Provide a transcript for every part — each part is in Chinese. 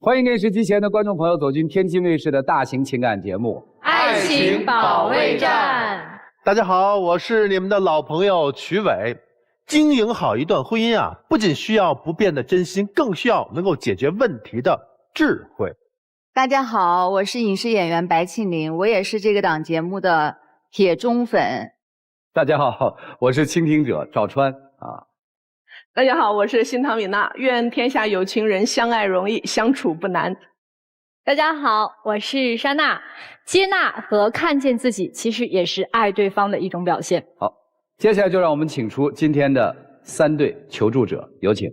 欢迎电视机前的观众朋友走进天津卫视的大型情感节目《爱情保卫战》。大家好，我是你们的老朋友曲伟。经营好一段婚姻啊，不仅需要不变的真心，更需要能够解决问题的智慧。大家好，我是影视演员白庆玲，我也是这个档节目的铁忠粉。大家好，我是倾听者赵川啊。大家好，我是新唐米娜。愿天下有情人相爱容易，相处不难。大家好，我是莎娜。接纳和看见自己，其实也是爱对方的一种表现。好，接下来就让我们请出今天的3对求助者，有请。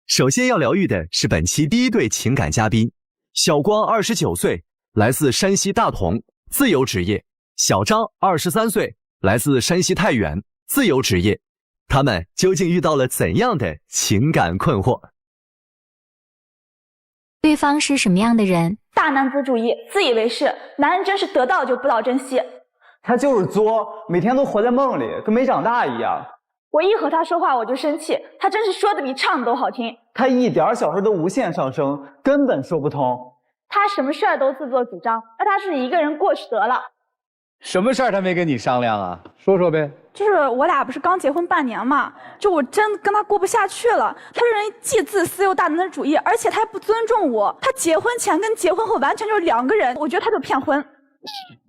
首先要疗愈的是本期第1对情感嘉宾，小光29岁，来自山西大同，自由职业；小张23岁，来自山西太原，自由职业。他们究竟遇到了怎样的情感困惑？对方是什么样的人？大男子主义，自以为是，男人真是得到就不知道珍惜。他就是作，每天都活在梦里，跟没长大一样。我一和他说话我就生气，他真是说的比唱的都好听。他一点小事都无限上升，根本说不通。他什么事儿都自作主张，让他自己一个人过去得了。什么事儿他没跟你商量啊？说说呗。就是我俩不是刚结婚半年嘛，就我真跟他过不下去了。他这人既自私又大男子主义，而且他还不尊重我。他结婚前跟结婚后完全就是2个人，我觉得他就骗婚。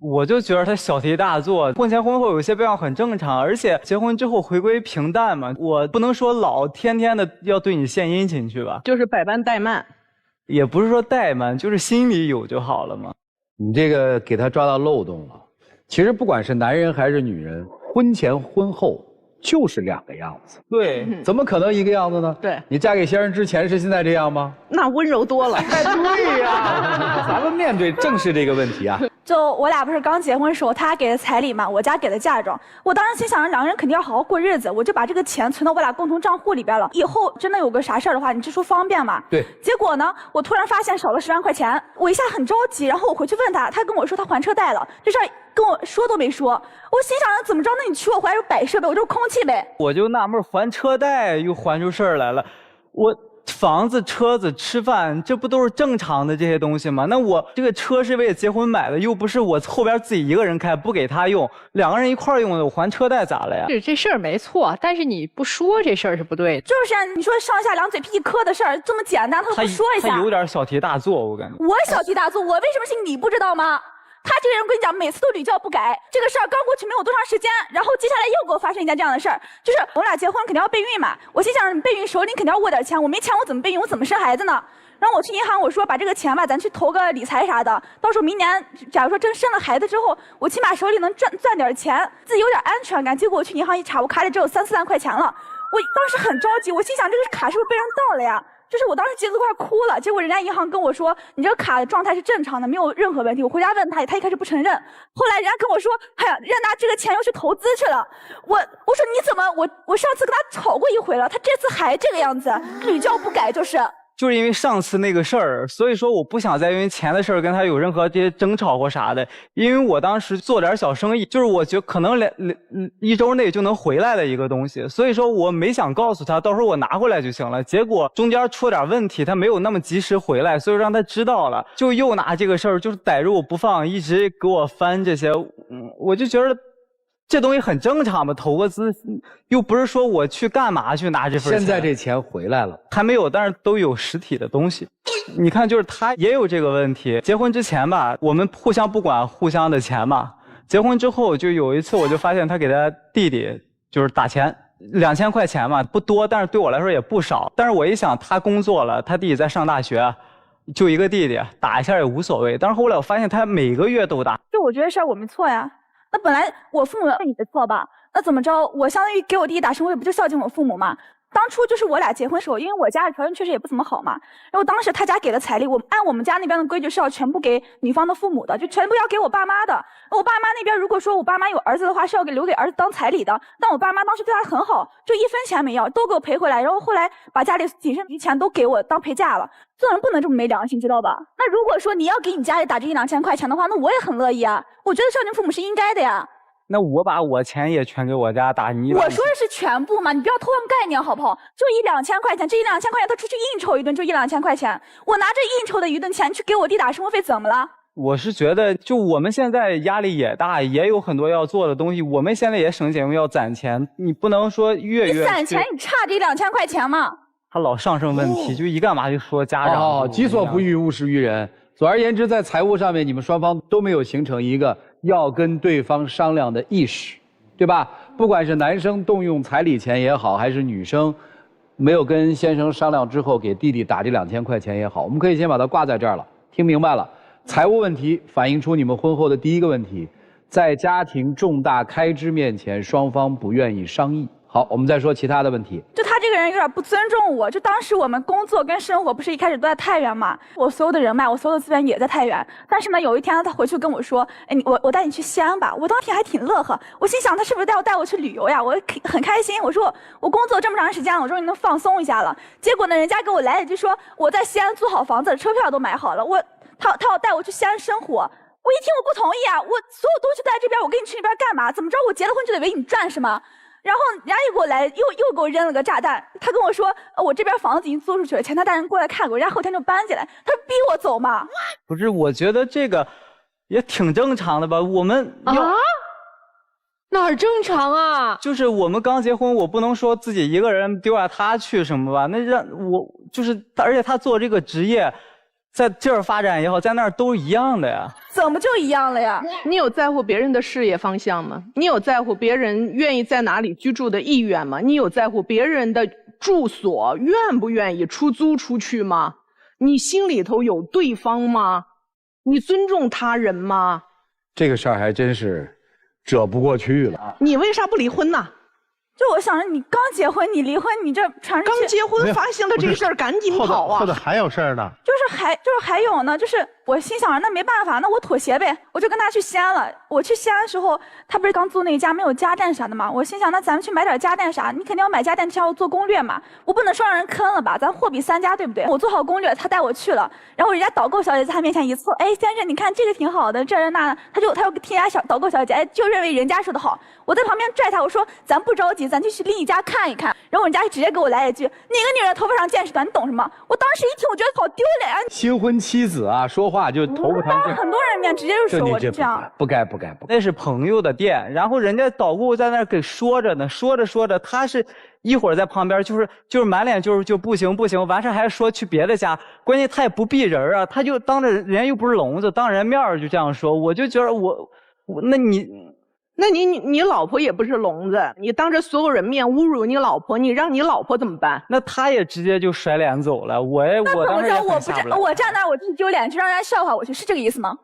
我就觉得他小题大做，婚前婚后有些变化很正常，而且结婚之后回归平淡嘛，我不能说老天天的要对你献殷勤去吧，就是百般怠慢，也不是说怠慢，就是心里有就好了嘛。你这个给他抓到漏洞了。其实不管是男人还是女人，婚前婚后就是2个样子。对，怎么可能一个样子呢？对，你嫁给先生之前是现在这样吗？那温柔多了。哎，对呀，咱们面对正是这个问题啊。就我俩不是刚结婚的时候，他给的彩礼嘛，我家给的嫁妆。我当时心想着2个人肯定要好好过日子，我就把这个钱存到我俩共同账户里边了。以后真的有个啥事儿的话，你支出方便嘛？对。结果呢，我突然发现少了10万块钱，我一下很着急，然后我回去问他，他跟我说他还车贷了，这事儿跟我说都没说。我心想着怎么着，那你娶我回来就摆设呗，我就是空气呗。我就纳闷，还车贷又还出事儿来了，我。房子、车子、吃饭，这不都是正常的这些东西吗？那我这个车是为了结婚买的，又不是我后边自己一个人开，不给他用，2个人一块用的，我还车贷咋了呀？这事儿没错，但是你不说这事儿是不对的。就是啊，你说上下2嘴皮一磕的事儿这么简单，他都不说一下。他有点小题大做，我感觉。我小题大做，我为什么信你不知道吗？他这个人，我跟你讲，每次都屡教不改。这个事儿刚过去没有多长时间，然后接下来又给我发生一件这样的事儿，就是我俩结婚肯定要备孕嘛。我心想，你备孕手里肯定要握点钱，我没钱我怎么备孕，我怎么生孩子呢？然后我去银行，我说把这个钱吧，咱去投个理财啥的，到时候明年假如说真生了孩子之后，我起码手里能赚点钱，自己有点安全感。结果我去银行一查，我卡里只有3、4万块钱了。我当时很着急，我心想这个卡是不是被人盗了呀？就是我当时急得都快哭了，结果人家银行跟我说，你这个卡的状态是正常的，没有任何问题。我回家问他，他一开始不承认，后来人家跟我说，哎呀，人家拿这个钱又去投资去了。我说你怎么，我上次跟他吵过一回了，他这次还这个样子，屡教不改就是。就是因为上次那个事儿，所以说我不想再因为钱的事儿跟他有任何这些争吵或啥的。因为我当时做点小生意，就是我觉得可能1周内就能回来的一个东西，所以说我没想告诉他，到时候我拿回来就行了。结果中间出了点问题，他没有那么及时回来，所以让他知道了，就又拿这个事儿就是逮着我不放，一直给我翻这些，我就觉得。这东西很正常嘛，投个资又不是说我去干嘛去拿这份钱。现在这钱回来了，还没有，但是都有实体的东西。你看，就是他也有这个问题。结婚之前吧，我们互相不管互相的钱嘛。结婚之后，就有一次我就发现他给他弟弟就是打钱，2000块钱嘛，不多，但是对我来说也不少。但是我一想，他工作了，他弟弟在上大学，就一个弟弟，打一下也无所谓。但是后来我发现他每个月都打。就我觉得事儿我没错呀。那本来我父母是你的错吧？那怎么着？我相当于给我弟弟打生活费，不就孝敬我父母吗？当初就是我俩结婚的时候，因为我家里条件确实也不怎么好嘛，然后当时他家给的彩礼，按我们家那边的规矩是要全部给女方的父母的，就全部要给我爸妈的。我爸妈那边如果说我爸妈有儿子的话，是要留给儿子当彩礼的。但我爸妈当时对他很好，就1分钱没要，都给我赔回来，然后后来把家里仅剩余钱都给我当陪嫁了。做人不能这么没良心，知道吧？那如果说你要给你家里打这1、2千块钱的话，那我也很乐意啊。我觉得孝敬父母是应该的呀。那我把我钱也全给我家打，你我说的是全部嘛，你不要偷换概念好不好？就1-2千块钱，这1-2千块钱他出去应酬一顿就1-2千块钱，我拿着应酬的一顿钱去给我弟打生活费怎么了？我是觉得，就我们现在压力也大，也有很多要做的东西，我们现在也省钱要攒钱，你不能说月你攒钱你差这1-2千块钱吗？他老上升问题，就一干嘛就说家长。己所不欲，勿施于人。总而言之，在财务上面，你们双方都没有形成一个要跟对方商量的意识，对吧？不管是男生动用彩礼钱也好，还是女生没有跟先生商量之后给弟弟打这2000块钱也好，我们可以先把它挂在这儿了。听明白了？财务问题反映出你们婚后的第一个问题，在家庭重大开支面前，双方不愿意商议。好，我们再说其他的问题。就他这个人有点不尊重我。就当时我们工作跟生活不是一开始都在太原嘛，我所有的人脉，我所有的资源也在太原。但是呢，有一天他回去跟我说，哎，我带你去西安吧。我当天还挺乐呵，我心想他是不是带我去旅游呀？我很开心。我说我工作这么长时间了，我终于能放松一下了。结果呢，人家给我来了一句说我在西安租好房子，车票都买好了，他要带我去西安生活。我一听我不同意啊，我所有东西都在这边，我跟你去那边干嘛？怎么着我结了婚就得为你赚是吗？然后人家又给我来，又给我扔了个炸弹。他跟我说，我这边房子已经租出去了，前台带人过来看过，人家后天就搬进来。他逼我走嘛？不是，我觉得这个也挺正常的吧。我们哪儿正常啊？就是我们刚结婚，我不能说自己一个人丢下他去什么吧？那让我就是，而且他做这个职业，在这儿发展也好，在那儿都一样的呀。怎么就一样了呀？你有在乎别人的事业方向吗？你有在乎别人愿意在哪里居住的意愿吗？你有在乎别人的住所愿不愿意出租出去吗？你心里头有对方吗？你尊重他人吗？这个事儿还真是折不过去了。你为啥不离婚呢？就我想着你刚结婚，你离婚，你这传出去刚结婚发现了这事儿，赶紧跑啊！后头还有事儿呢。就是还有呢，就是我心想着那没办法，那我妥协呗，我就跟他去西安了。我去西安的时候，他不是刚租那个家没有家电啥的嘛，我心想那咱们去买点家电啥，你肯定要买家电前要做攻略嘛，我不能说让人坑了吧，咱货比三家对不对？我做好攻略，他带我去了，然后人家导购小姐在他面前一凑，哎先生你看这个挺好的，这人那他就听人家导购小姐，哎就认为人家说的好，我在旁边拽他，我说咱不着急，咱就去另一家看一看。然后人家直接给我来一句，哪个女人头发上见识短，你懂什么？我当时一听，我觉得好丢脸啊！新婚妻子啊，说话就头发长见识，很多人面直接就说我这样，不该。那是朋友的店，然后人家导购在那儿给说着呢，说着，他是一会儿在旁边就是满脸就不行，完事还说去别的家，关键他也不避人啊，他就当着人又不是聋子，当人面就这样说，我就觉得那你老婆也不是聋子，你当着所有人面侮辱你老婆，你让你老婆怎么办？那他也直接就甩脸走了，我当时也很下不来。我站那我就丢脸，就让人家笑话我去，是这个意思吗？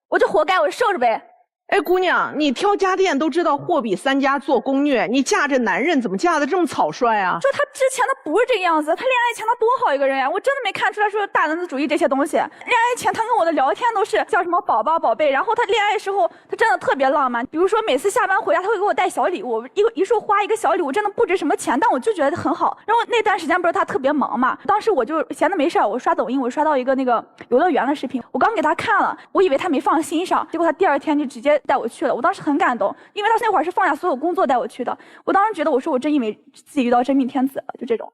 我就活该，我受着呗。哎，姑娘，你挑家电都知道货比三家做攻略，你嫁这男人怎么嫁得这么草率啊？就他之前他不是这个样子，他恋爱前他多好一个人呀，我真的没看出来说大男子主义这些东西。恋爱前他跟我的聊天都是叫什么宝宝宝贝，然后他恋爱时候他真的特别浪漫，比如说每次下班回家他会给我带小礼物，一束花一个小礼物真的不值什么钱，但我就觉得很好。然后那段时间不是他特别忙嘛，当时我就闲得没事我刷抖音，我刷到一个那个游乐园的视频，我刚给他看了，我以为他没放心上，结果他第二天就直接带我去了，我当时很感动，因为他那会儿是放下所有工作带我去的，我当时觉得我说我真以为自己遇到真命天子了，就这种。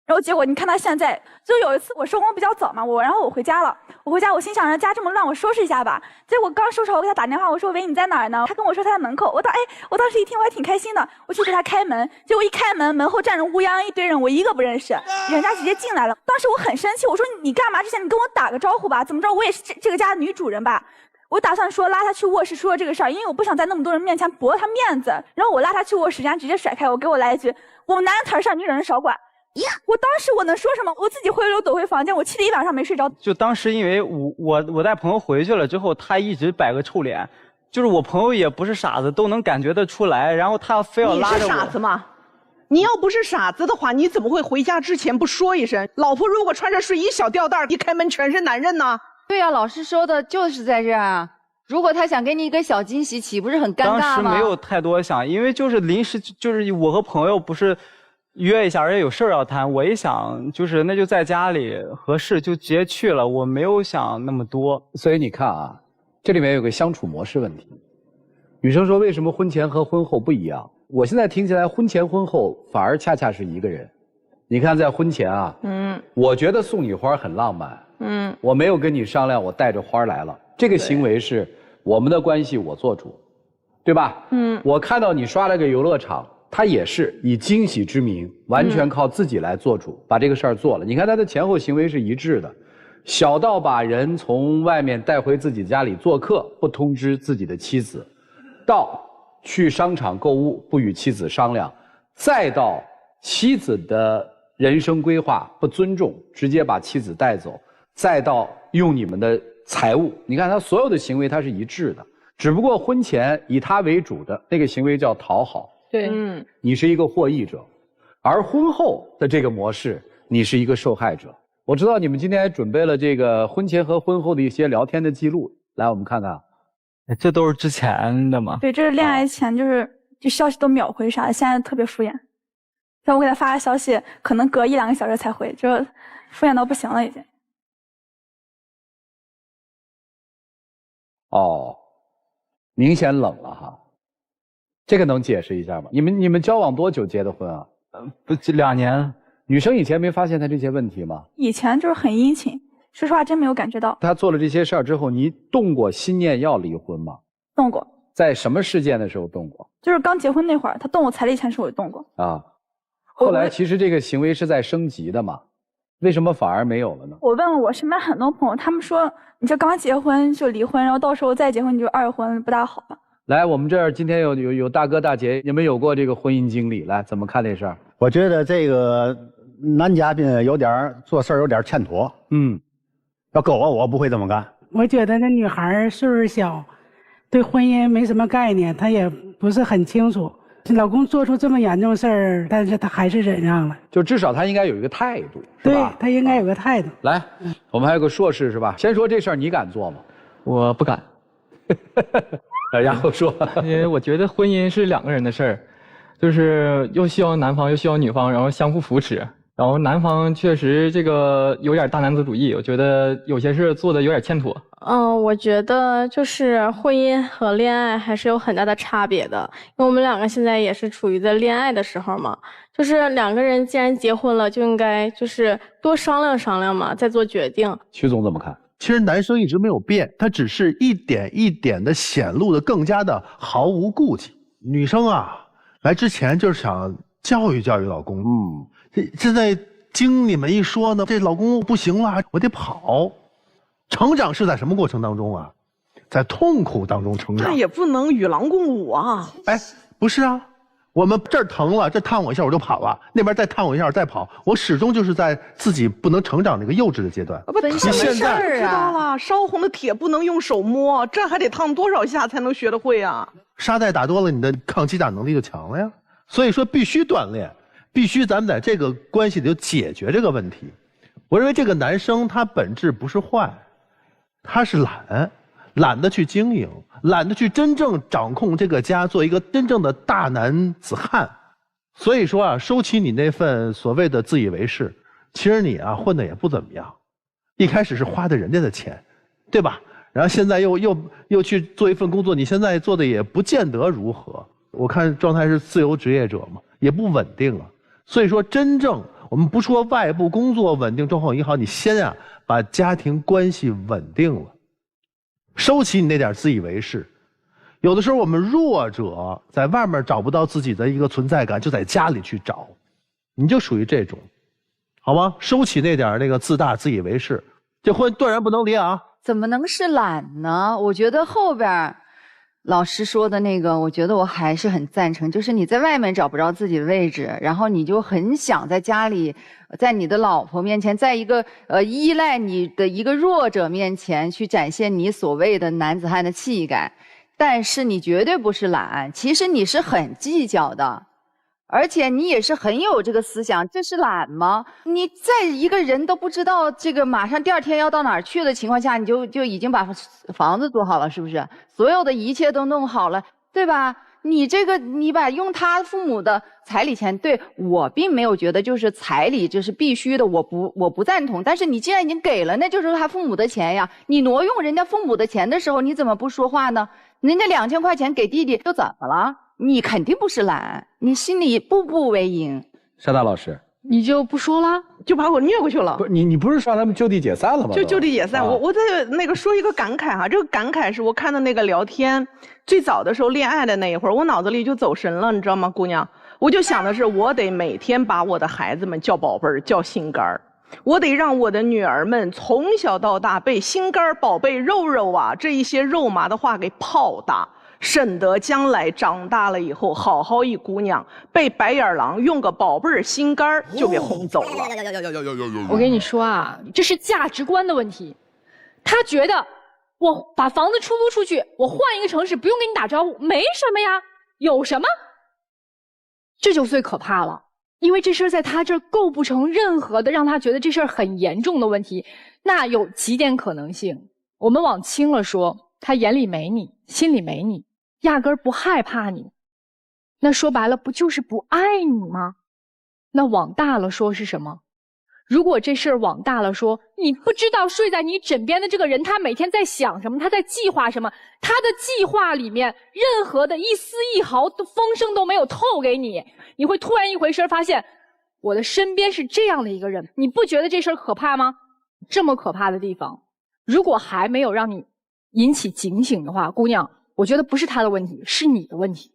然后结果你看他现在，就有一次我收工比较早嘛，然后我回家了，我心想着家这么乱，我收拾一下吧。结果刚收拾好，我给他打电话，我说喂你在哪儿呢？他跟我说他在门口，我当时一听我还挺开心的，我去给他开门，结果一开门，门后站着乌泱一堆人，我一个不认识，人家直接进来了。当时我很生气，我说你干嘛之前你跟我打个招呼吧，怎么着我也是这个家的女主人吧。我打算说拉他去卧室说这个事儿，因为我不想在那么多人面前驳他面子。然后我拉他去卧室，人家直接甩开我，给我来一句：“我们男人谈事儿，女人少管。”我当时我能说什么？我自己回楼躲回房间，我气得一晚上没睡着。就当时因为我带朋友回去了之后，他一直摆个臭脸，就是我朋友也不是傻子，都能感觉得出来。然后他非要拉着我。你是傻子吗？你要不是傻子的话，你怎么会回家之前不说一声？老婆如果穿着睡衣小吊带，一开门全是男人呢？对呀，老师说的就是在这儿啊。如果他想给你一个小惊喜，岂不是很尴尬吗？当时没有太多想，因为就是临时，就是我和朋友不是约一下，而且有事儿要谈。我一想，就是那就在家里合适，就直接去了。我没有想那么多。所以你看啊，这里面有个相处模式问题。女生说为什么婚前和婚后不一样？我现在听起来婚前婚后反而恰恰是一个人。你看在婚前啊，我觉得送你花很浪漫，我没有跟你商量，我带着花来了，这个行为是我们的关系我做主，对吧？我看到你刷了个游乐场，他也是以惊喜之名，完全靠自己来做主，把这个事儿做了。你看他的前后行为是一致的，小到把人从外面带回自己家里做客，不通知自己的妻子，到去商场购物不与妻子商量，再到妻子的人生规划不尊重，直接把妻子带走，再到用你们的财物，你看他所有的行为他是一致的，只不过婚前以他为主的那个行为叫讨好，对，你是一个获益者，而婚后的这个模式，你是一个受害者。我知道你们今天还准备了这个婚前和婚后的一些聊天的记录，来我们看看。这都是之前的吗？对，这是恋爱前，就消息都秒回啥的，现在特别敷衍。像我给他发个消息，可能隔1-2个小时才回，就敷衍到不行了已经。哦，明显冷了哈，这个能解释一下吗？你们交往多久结的婚啊？不，2年。女生以前没发现他这些问题吗？以前就是很殷勤，说实话真没有感觉到。他做了这些事儿之后，你动过心念要离婚吗？动过。在什么事件的时候动过？就是刚结婚那会儿，他动我彩礼钱时候我也动过。啊，后来其实这个行为是在升级的嘛，为什么反而没有了呢？我问了我身边很多朋友，他们说你这刚结婚就离婚，然后到时候再结婚你就2婚，不大好吧？来，我们这儿今天有大哥大姐，你们有过这个婚姻经历，来怎么看这事儿？我觉得这个男嘉宾做事有点欠妥。要搁我不会这么干。我觉得那女孩岁数小，对婚姻没什么概念，她也不是很清楚。老公做出这么严重事儿，但是她还是忍让了。就至少她应该有一个态度，是吧？对，她应该有个态度。来，我们还有个硕士是吧？先说这事儿，你敢做吗？我不敢。然后说，因为我觉得婚姻是2个人的事儿，就是又需要男方又需要女方，然后相互扶持。然后男方确实这个有点大男子主义，我觉得有些事做的有点欠妥。我觉得就是婚姻和恋爱还是有很大的差别的，因为我们2个现在也是处于在恋爱的时候嘛，就是2个人既然结婚了，就应该就是多商量商量嘛，再做决定。曲总怎么看？其实男生一直没有变，他只是一点一点的显露的更加的毫无顾忌。女生啊，来之前就是想教育教育老公，现在经你们一说呢，这老公不行了，我得跑。成长是在什么过程当中啊？在痛苦当中成长。那也不能与狼共舞啊！哎，不是啊，我们这儿疼了，这烫我一下我就跑了，那边再烫我一下我再跑，我始终就是在自己不能成长那个幼稚的阶段。不，你现在知道了，烧红的铁不能用手摸，这还得烫多少下才能学得会啊？沙袋打多了，你的抗击打能力就强了呀。所以说必须锻炼，必须咱们在这个关系里就解决这个问题。我认为这个男生他本质不是坏，他是懒得去经营，懒得去真正掌控这个家，做一个真正的大男子汉。所以说啊，收起你那份所谓的自以为是，其实你啊混的也不怎么样。一开始是花的人家的钱，对吧？然后现在又去做一份工作，你现在做的也不见得如何。我看状态是自由职业者嘛，也不稳定了。所以说，真正我们不说外部工作稳定状况也好，你先啊把家庭关系稳定了，收起你那点自以为是。有的时候我们弱者在外面找不到自己的一个存在感，就在家里去找，你就属于这种，好吗？收起那点那个自大自以为是，这婚断然不能离啊！怎么能是懒呢？我觉得后边老师说的那个，我觉得我还是很赞成，就是你在外面找不着自己的位置，然后你就很想在家里，在你的老婆面前，在一个依赖你的一个弱者面前去展现你所谓的男子汉的气概，但是你绝对不是懒，其实你是很计较的。而且你也是很有这个思想，这是懒吗？你在一个人都不知道这个马上第2天要到哪儿去的情况下，你就已经把房子做好了，是不是？所有的一切都弄好了，对吧？你把用他父母的彩礼钱，对，我并没有觉得就是彩礼这是必须的，我不赞同。但是你既然已经给了，那就是他父母的钱呀。你挪用人家父母的钱的时候，你怎么不说话呢？人家2000块钱给弟弟又怎么了？你肯定不是懒，你心里步步为营。沙大老师，你就不说了，就把我虐过去了。不是你不是说他们就地解散了吗？就地解散。我在那个说一个感慨哈，这个感慨是我看的那个聊天，最早的时候恋爱的那一会儿，我脑子里就走神了，你知道吗，姑娘？我就想的是，我得每天把我的孩子们叫宝贝儿，叫心肝儿。我得让我的女儿们从小到大被心肝儿、宝贝、肉肉啊这一些肉麻的话给泡大。省得将来长大了以后，好好一姑娘被白眼狼用个宝贝儿心肝儿就给轰走了。我跟你说啊，这是价值观的问题。他觉得我把房子出租出去，我换一个城市，不用跟你打招呼，没什么呀，有什么？这就最可怕了，因为这事儿在他这儿构不成任何的让他觉得这事儿很严重的问题。那有几点可能性，我们往轻了说，他眼里没你，心里没你。压根儿不害怕你，那说白了不就是不爱你吗？那往大了说是什么？如果这事儿往大了说，你不知道睡在你枕边的这个人他每天在想什么，他在计划什么，他的计划里面任何的一丝一毫的风声都没有透给你，你会突然一回身发现我的身边是这样的一个人，你不觉得这事儿可怕吗？这么可怕的地方，如果还没有让你引起警醒的话，姑娘，我觉得不是他的问题，是你的问题。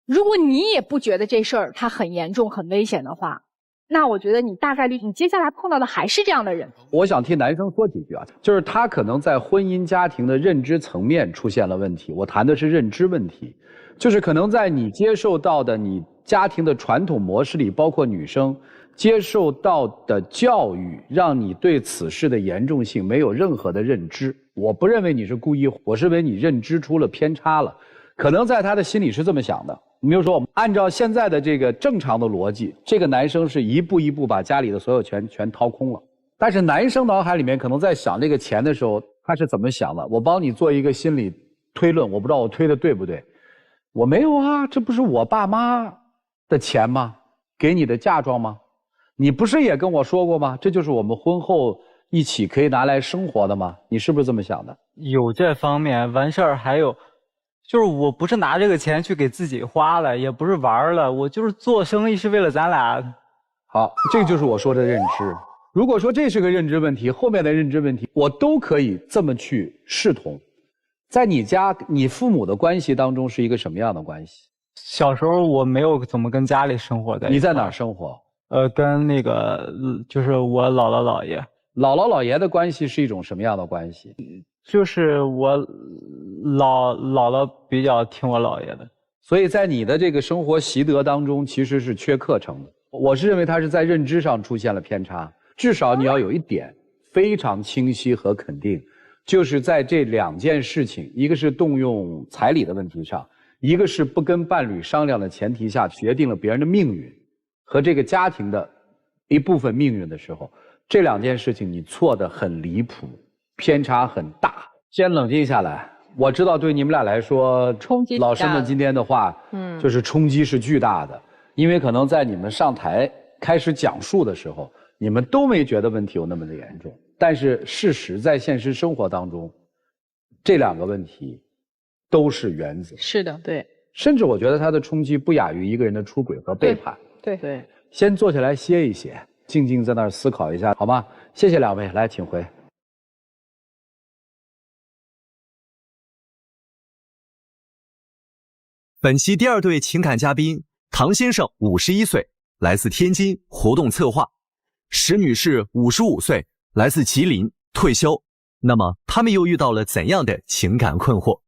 如果你也不觉得这事儿它很严重、很危险的话，那我觉得你大概率你接下来碰到的还是这样的人。我想替男生说几句啊，就是他可能在婚姻家庭的认知层面出现了问题。我谈的是认知问题，就是可能在你接受到的你家庭的传统模式里，包括女生接受到的教育，让你对此事的严重性没有任何的认知。我不认为你是故意，我是认为你认知出了偏差了。可能在他的心里是这么想的。你比如说，我们按照现在的这个正常的逻辑，这个男生是一步一步把家里的所有权全掏空了。但是男生脑海里面可能在想这个钱的时候，他是怎么想的？我帮你做一个心理推论，我不知道我推的对不对。我没有啊，这不是我爸妈的钱吗？给你的嫁妆吗？你不是也跟我说过吗？这就是我们婚后一起可以拿来生活的吗？你是不是这么想的？有这方面，完事儿还有，就是我不是拿这个钱去给自己花了，也不是玩了，我就是做生意是为了咱俩。好，这就是我说的认知。如果说这是个认知问题，后面的认知问题我都可以这么去视同。在你家，你父母的关系当中是一个什么样的关系？小时候我没有怎么跟家里生活在一块。你在哪儿生活？跟那个就是我姥姥姥爷。姥姥姥爷的关系是一种什么样的关系？就是我姥姥比较听我姥爷的，所以在你的这个生活习得当中，其实是缺课程的。我是认为他是在认知上出现了偏差，至少你要有一点非常清晰和肯定，就是在这2件事情，一个是动用彩礼的问题上，一个是不跟伴侣商量的前提下决定了别人的命运和这个家庭的一部分命运的时候，这2件事情你错得很离谱，偏差很大。先冷静下来，我知道对你们俩来说，冲击老师们今天的话，就是冲击是巨大的，因为可能在你们上台开始讲述的时候，你们都没觉得问题有那么的严重，但是事实在现实生活当中，这2个问题都是原则。是的，对。甚至我觉得它的冲击不亚于一个人的出轨和背叛。对。先坐下来歇一歇，静静在那儿思考一下，好吗？谢谢2位，来，请回。本期第2对情感嘉宾唐先生51岁，来自天津，活动策划；石女士55岁，来自吉林，退休。那么他们又遇到了怎样的情感困惑？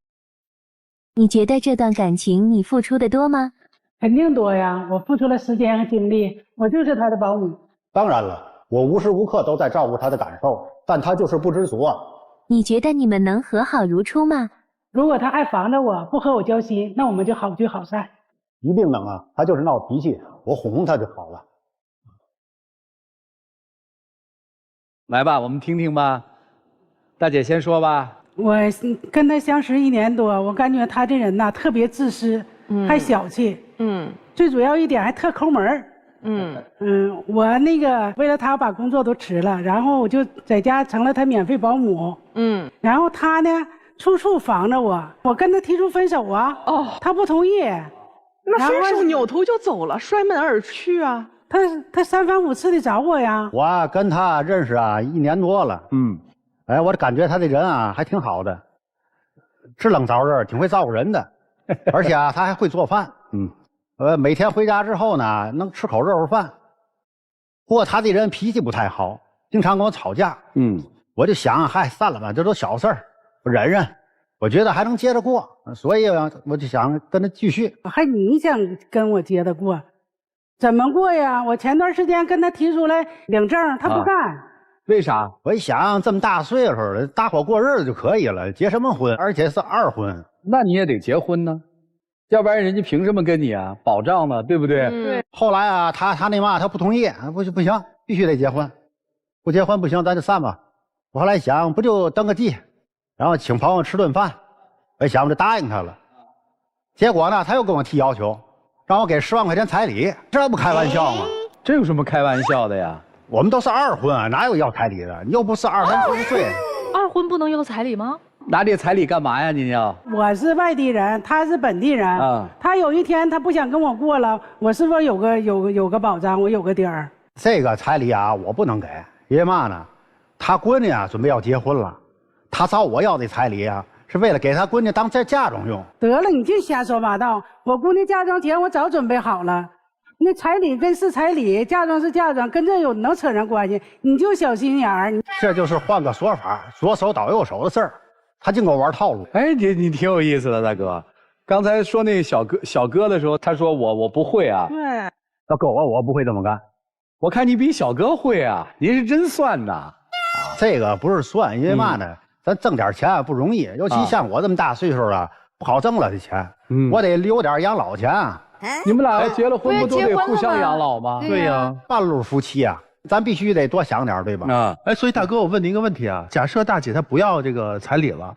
你觉得这段感情你付出的多吗？肯定多呀，我付出了时间和精力，我就是他的保姆。当然了，我无时无刻都在照顾他的感受，但他就是不知足啊。你觉得你们能和好如初吗？如果他爱防着我，不和我交心，那我们就好聚好散。一定能啊，他就是闹脾气，我哄哄他就好了。来吧，我们听听吧。大姐先说吧。我跟他相识1年多，我感觉他这人呐特别自私，还小气，最主要一点还特抠门。我那个为了他把工作都辞了，然后我就在家成了他免费保姆。然后他呢处处防着我。我跟他提出分手啊，他不同意。那分手扭头就走了，摔门而去啊。他3番5次的找我呀。我跟他认识1年多了，我感觉他这人啊还挺好的，知冷早热，挺会照顾人的，而且他还会做饭，每天回家之后呢，能吃口热乎饭。不过他这人脾气不太好，经常跟我吵架，我就想，嗨，散了吧，这都小事儿，忍忍。我觉得还能接着过，所以我就想跟他继续。还你想跟我接着过？怎么过呀？我前段时间跟他提出来领证，他不干。为啥？我一想，这么大岁数了，大伙过日子就可以了，结什么婚？而且是2婚，那你也得结婚呢，要不然人家凭什么跟你啊？保障呢，对不对？对。后来啊，他那嘛，他不同意，不行，必须得结婚，不结婚不行，咱就散吧。我后来想，不就登个记，然后请朋友吃顿饭，我一想我就答应他了。结果呢，他又跟我提要求，让我给10万块钱彩礼，这不开玩笑吗？这有什么开玩笑的呀？我们都是2婚啊，哪有要彩礼的？你又不是2、3、40岁。2婚不能要彩礼吗？拿这彩礼干嘛呀？你要？我是外地人，他是本地人啊。他有一天他不想跟我过了，我是不是有个保障？我有个底儿。这个彩礼啊，我不能给，因为嘛呢？他闺女啊准备要结婚了，他找我要这彩礼啊，是为了给他闺女当这嫁妆用。得了，你净瞎说八道！我姑娘嫁妆钱我早准备好了，那彩礼跟是彩礼，嫁妆是嫁妆，跟这能扯上关系？你就小心眼儿。这就是换个说法，左手倒右手的事儿。他净给我玩套路。哎，你挺有意思的，大哥。刚才说那小哥的时候，他说我不会啊。对。要搁我不会这么干。我看你比小哥会啊，您是真算呐。这个不是算，因为嘛呢？咱挣点钱不容易，尤其像我这么大岁数了，不好挣了这钱。我得留点养老钱啊。你们俩结了婚不都得互相养老吗？对呀，半路夫妻啊，咱必须得多想点，对吧？所以大哥，我问您一个问题啊，假设大姐她不要这个彩礼了，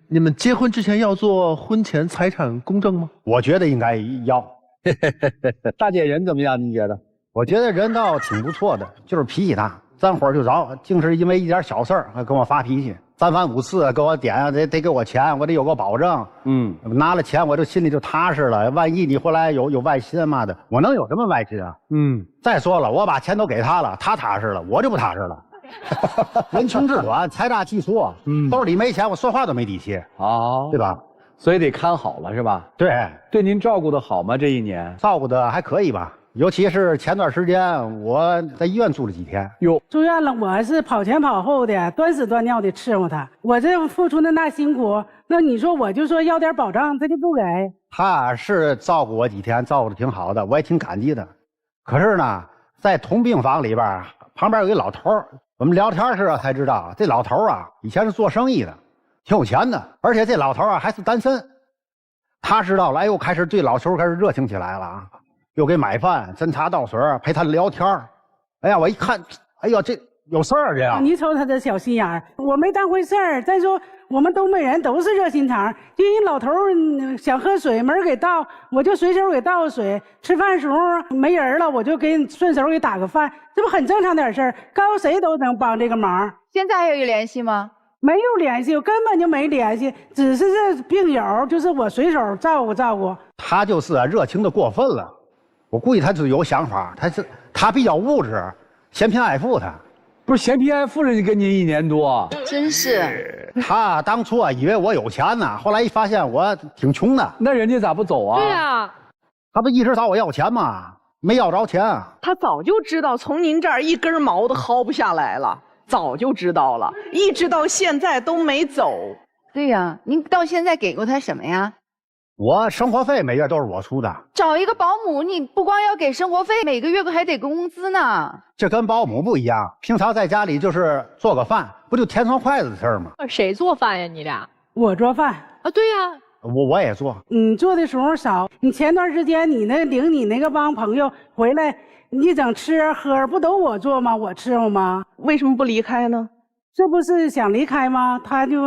你们结婚之前要做婚前财产公证吗？我觉得应该要。大姐人怎么样？你觉得？我觉得人倒挺不错的，就是脾气大，沾火就着，净是因为一点小事儿还跟我发脾气。3番5次给我点，得给我钱，我得有个保证。拿了钱我就心里就踏实了。万一你回来有外心嘛的，我能有什么外心啊？再说了，我把钱都给他了，他踏实了，我就不踏实了。人穷志短，财大气粗，兜里没钱，我说话都没底气。对吧？所以得看好了，是吧？对您照顾的好吗？这1年照顾的还可以吧。尤其是前段时间我在医院住了几天。住院了，我是跑前跑后的，端屎端尿的伺候他。我这付出的那辛苦，那你说我就说要点保障，他就不给。他是照顾我几天，照顾的挺好的，我也挺感激的。可是呢，在同病房里边，旁边有一老头，我们聊天时才知道，这老头啊以前是做生意的，挺有钱的，而且这老头啊还是单身。他知道了，哎呦，开始对老头开始热情起来了啊。又给买饭，斟茶倒水，陪他聊天。哎呀，我一看，哎呦，这有事儿这样。你瞅他这小心眼儿，我没当回事儿。再说我们东北人都是热心肠，就一老头想喝水，没人给倒，我就随手给倒水。吃饭时候没人了，我就给顺手给打个饭，这不很正常点事儿？告诉谁都能帮这个忙。现在还有联系吗？没有联系，我根本就没联系，只是这病友，就是我随手照顾照顾。他就是热情的过分了。我估计他就有想法，他比较物质，嫌贫爱富。他不是嫌贫爱富，人家跟您1年多，真是。他当初啊以为我有钱呢，后来一发现我挺穷的。那人家咋不走啊？对啊，他不一直找我要钱吗？没要着钱啊。他早就知道从您这儿1根毛都薅不下来了，早就知道了，一直到现在都没走。对呀，您到现在给过他什么呀？我生活费每月都是我出的。找一个保姆，你不光要给生活费，每个月还得给工资呢。这跟保姆不一样，平常在家里就是做个饭，不就添双筷子的事儿吗？谁做饭呀？你俩？我做饭啊，对呀。我也做。你做的时候少，你前段时间你领你那个帮朋友回来，你整吃喝不都我做吗？我伺候吗？为什么不离开呢？这不是想离开吗？他就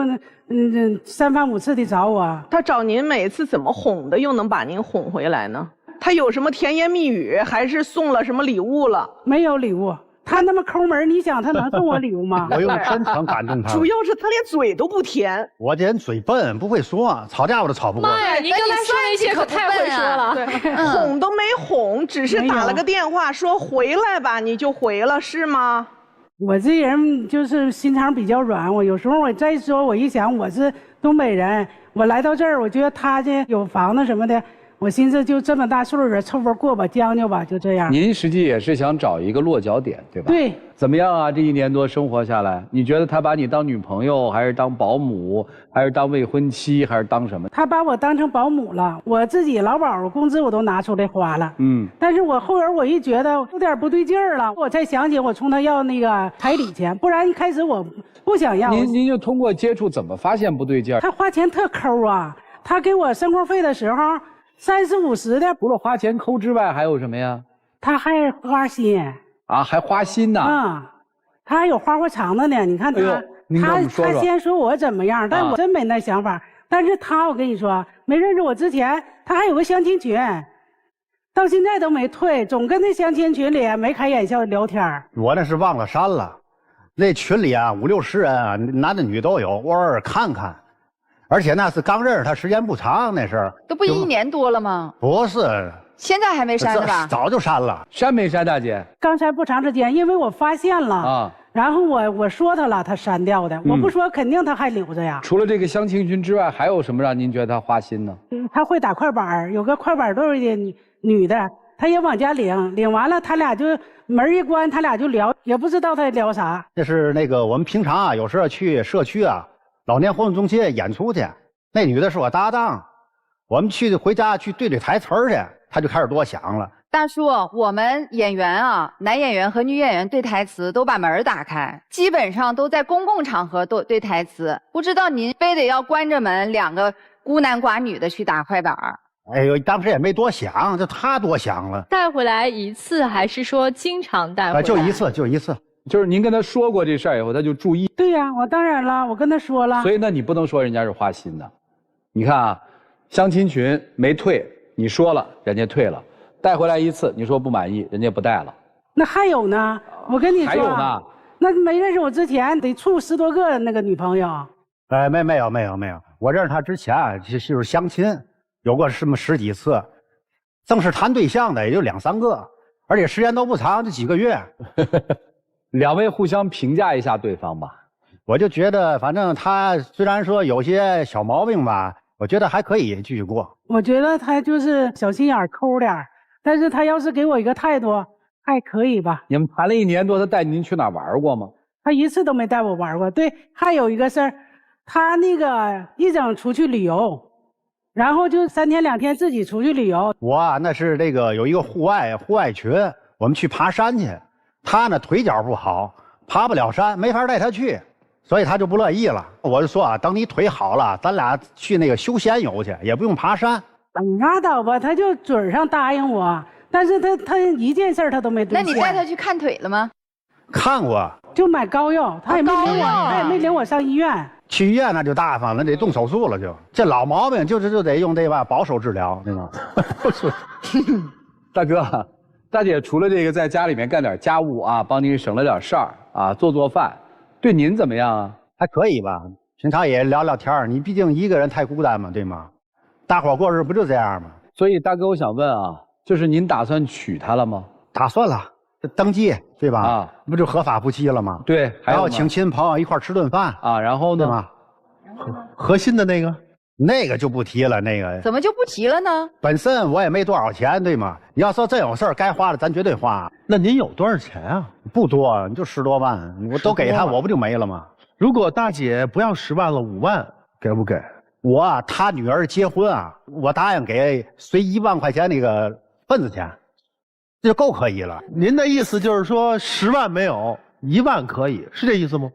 3番5次的找我。他找您每次怎么哄的，又能把您哄回来呢？他有什么甜言蜜语，还是送了什么礼物了？没有礼物，他那么抠门，你想他能送我礼物吗？我用真诚感动他。主要是他连嘴都不甜。我这人嘴笨，不会说，吵架我都吵不过。妈呀，您刚才说那些可太会说了。对，哄都没哄，只是打了个电话说回来吧，你就回了是吗？我这人就是心肠比较软，我有时候我再说，我一想我是东北人，我来到这儿，我觉得他这有房子什么的。我寻思就这么大岁数了，凑合过吧，将就吧，就这样。您实际也是想找一个落脚点，对吧？对。怎么样啊？这1年多生活下来，你觉得他把你当女朋友，还是当保姆，还是当未婚妻，还是当什么？他把我当成保姆了，我自己劳保工资我都拿出来花了。嗯。但是我后边我一觉得有点不对劲儿了，我才想起我从他要那个彩礼钱，不然一开始我不想要。您就通过接触怎么发现不对劲儿？他花钱特抠啊，他给我生活费的时候。30、50的，除了花钱抠之外，还有什么呀？他还花心啊，还花心呢。嗯，他还有花花肠子呢。你看他，他先说我怎么样，但我真没那想法。但是他，我跟你说，没认识我之前，他还有个相亲群，到现在都没退，总跟那相亲群里眉开眼笑聊天。我那是忘了删了，那群里啊50、60人啊，男的女都有，偶尔看看。而且那是刚认识他，时间不长，那是都不1年多了吗？不是，现在还没删呢吧？早就删了。删没删，大姐？刚删不长时间，因为我发现了啊，然后我说他了，他删掉的。我不说，肯定他还留着呀。除了这个相亲群之外，还有什么让您觉得他花心呢？他会打快板，有个快板队的女的，他也往家领完了，他俩就门一关，他俩就聊，也不知道他聊啥。这是那个我们平常啊，有时候去社区啊。老年活动中心演出去，那女的是我搭档，我们回家去对台词去，她就开始多想了。大叔，我们演员啊，男演员和女演员对台词都把门打开，基本上都在公共场合都对台词。不知道您非得要关着门，2个孤男寡女的去打快板？哎呦，当时也没多想，就她多想了。带回来1次，还是说经常带回来？就一次。就是您跟他说过这事儿以后，他就注意。对呀，我当然了，我跟他说了。所以那你不能说人家是花心的。你看啊，相亲群没退，你说了，人家退了；带回来1次，你说不满意，人家不带了。那还有呢，我跟你说，还有呢。那没认识我之前得处10多个那个女朋友。哎，没有，我认识他之前啊，就是相亲，有过什么10几次，正式谈对象的也就2、3个，而且时间都不长，就几个月。2位互相评价一下对方吧。我就觉得，反正他虽然说有些小毛病吧，我觉得还可以继续过。我觉得他就是小心眼抠点，但是他要是给我一个态度，还可以吧。你们谈了1年多，他带您去哪玩过吗？他1次都没带我玩过。对，还有一个事儿，他那个一整出去旅游，然后就3天2天自己出去旅游。我啊，那是这个有一个户外群，我们去爬山去。他呢腿脚不好，爬不了山，没法带他去，所以他就不乐意了。我就说啊，等你腿好了，咱俩去那个休闲游去，也不用爬山。拉倒吧，他就嘴上答应我，但是他一件事他都没兑现。那你带他去看腿了吗？看过，就买膏药，他也没领我，他也没领我上医院。去医院那就大方了，得动手术了就。这老毛病就得用这吧保守治疗，对吗？大哥。大姐除了这个在家里面干点家务啊，帮您省了点事儿啊，做饭，对您怎么样啊？还可以吧，平常也聊聊天，你毕竟一个人太孤单嘛，对吗？大伙过日不就这样吗？所以大哥，我想问啊，就是您打算娶她了吗？打算了，登记对吧？啊，不就合法夫妻了吗？对，还要请亲朋友一块吃顿饭啊，然后呢？对吗？核心的那个就不提了，那个怎么就不提了呢？本身我也没多少钱，对吗？你要说真有事儿该花的，咱绝对花。那您有多少钱啊？不多，你就10多万，我都给他，我不就没了吗？如果大姐不要10万了，5万给不给？我啊，他女儿结婚啊，我答应给随1万块钱那个份子钱，这就够可以了。您的意思就是说10万没有，1万可以，是这意思吗？